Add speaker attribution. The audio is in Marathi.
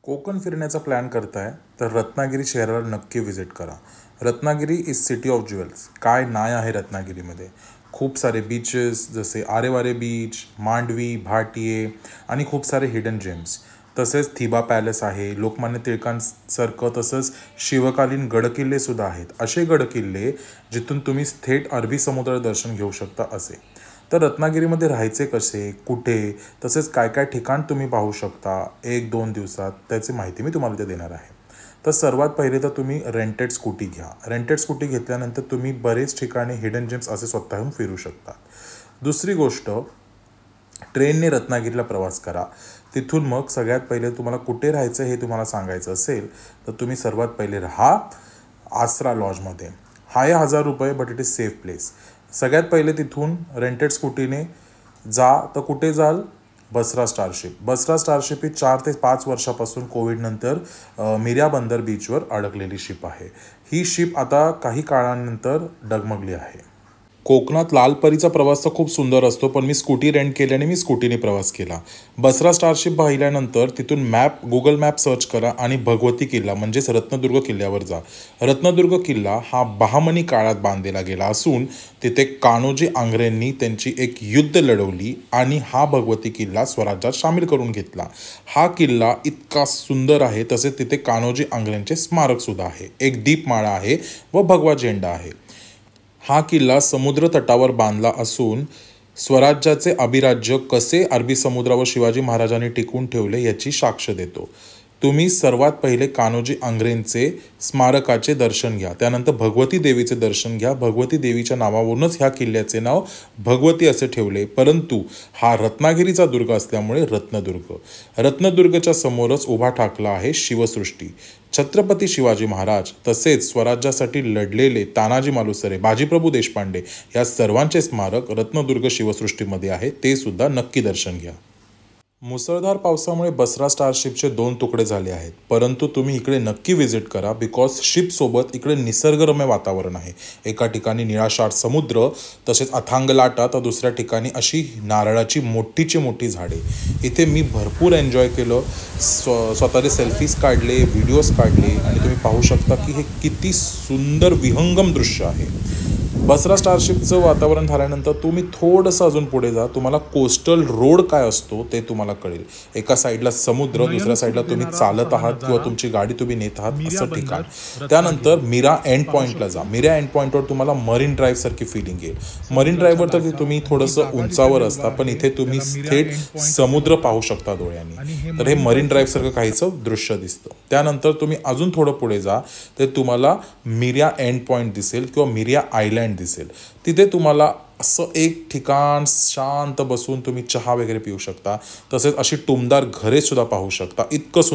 Speaker 1: कोकण फिरण्याचा प्लॅन करताय तर रत्नागिरी शहराला नक्की व्हिजिट करा. Ratnagiri is city of jewels. काय नाही आहे रत्नागिरीमध्ये. खूप सारे बीचेस जसे आरेवारे बीच, मांडवी, भाटिये आणि खूप सारे हिडन जेम्स. तसेच थिबा पॅलेस आहे, लोकमान्य टिळकांसारखं तसंच शिवकालीन गडकिल्लेसुद्धा आहेत. असे गडकिल्ले जिथून तुम्ही थेट अरबी समुद्र दर्शन घेऊ शकता असे. तर रत्नागिरीमध्ये राहायचे कसे, कुठे, तसेच काय काय ठिकाण तुम्ही पाहू शकता 1-2 दिवसात, त्याची माहिती मी तुम्हाला इथे देणार आहे. तर सर्वात पहिले तर तुम्ही रेंटेड स्कूटी घ्या. रेंटेड स्कूटी घेतल्यानंतर तुम्ही बरेच ठिकाणी हिडन जेम्स असे स्वतःहून फिरू शकता. दुसरी गोष्ट, ट्रेनने रत्नागिरीला प्रवास करा. तिथून मग सगळ्यात पहिले तुम्हाला कुठे राहायचं हे तुम्हाला सांगायचं असेल तर तुम्ही सर्वात पहिले राहा आसरा लॉजमध्ये. आहे ₹1000 but it is safe place. सगळ्यात पहिले तिथून रेंटेड स्कूटीने जा तर कुठे जाल? बसरा स्टारशिप. बसरा स्टारशिप ही 4 ते 5 वर्षापासून कोविडनंतर मिऱ्या बंदर बीचवर अडकलेली शिप आहे. ही शिप आता काही काळानंतर डगमगली आहे. कोकणात लालपरीचा प्रवास तर खूप सुंदर असतो, पण मी स्कूटी रेंट केल्याने मी स्कूटीने प्रवास केला. बसरा स्टारशिप पाहिल्यानंतर तिथून गुगल मॅप सर्च करा आणि भगवती किल्ला म्हणजेच रत्नदुर्ग किल्ल्यावर जा. रत्नदुर्ग किल्ला हा बहामनी काळात बांधलेला गेला असून तिथे कान्होजी आंग्रेंनी त्यांची एक युद्ध लढवली आणि हा भगवती किल्ला स्वराज्यात सामील करून घेतला. हा किल्ला इतका सुंदर आहे. तसेच तिथे कान्होजी आंग्रेंचे स्मारकसुद्धा आहे. एक दीपमाळा आहे व भगवा झेंडा आहे. हा किल्ला समुद्र तटावर बांधला असून स्वराज्याचे अभिराज्य कसे अरबी समुद्रावर शिवाजी महाराजांनी टिकवून ठेवले याची साक्ष देतो. तुम्ही सर्वात पहिले कान्होजी आंग्रेंचे स्मारकाचे दर्शन घ्या. त्यानंतर भगवती देवीचे दर्शन घ्या. भगवती देवीच्या नावावरूनच ह्या किल्ल्याचे नाव भगवती असे ठेवले, परंतु हा रत्नागिरीचा दुर्ग असल्यामुळे रत्नदुर्ग. रत्नदुर्गच्या समोरच उभा ठाकला आहे शिवसृष्टी. छत्रपती शिवाजी महाराज तसेच स्वराज्यासाठी लढलेले तानाजी मालुसरे, बाजीप्रभू देशपांडे या सर्वांचे स्मारक रत्नदुर्ग शिवसृष्टीमध्ये आहे. ते सुद्धा नक्की दर्शन घ्या. मुसळधार पावसामुळे बसरा स्टारशिपचे 2 तुकडे झाले आहेत, परंतु तुम्ही इकडे नक्की व्हिजिट करा बिकॉज शिपसोबत इकडे निसर्गरम्य वातावरण आहे. एका ठिकाणी निळाशार समुद्र, तसेच अथांग लाटा, तर दुसऱ्या ठिकाणी अशी नारळाची मोठीची मोठी झाडे. इथे मी भरपूर एन्जॉय केलं. स्वतःचे सेल्फीज काढले, व्हिडिओज काढले आणि तुम्ही पाहू शकता की हे किती सुंदर विहंगम दृश्य आहे. बसरा स्टारशिपचं वातावरण झाल्यानंतर तुम्ही थोडंसं अजून पुढे जा. तुम्हाला कोस्टल रोड काय असतो ते तुम्हाला कळेल. एका साईडला समुद्र, दुसऱ्या साईडला तुम्ही चालत आहात किंवा तुमची गाडी तुम्ही नेत आहात असं ठिकाण. त्यानंतर मीरा एंड पॉईंटला जा. मीरा एंड पॉईंटवर तुम्हाला मरीन ड्राईव्ह सारखी फिलिंग येईल. मरीन ड्राईव्हवर तर तुम्ही थोडंसं उंचावर असता, पण इथे तुम्ही थेट समुद्र पाहू शकता डोळ्यांनी. तर हे मरीन ड्राईव्ह सारखं काहीचं दृश्य दिसतं. त्यानंतर तुम्ही अजून थोडं पुढे जा तर तुम्हाला मिऱ्या एंड पॉईंट दिसेल किंवा मिऱ्या आयलँड दिसेल. तिथे तुम्हाला असं एक ठिकाण शांत बसून तुम्ही चहा वगैरे पिऊ शकता. तसेच अशी टुमदार घरे सुद्धा पाहू शकता. इतकं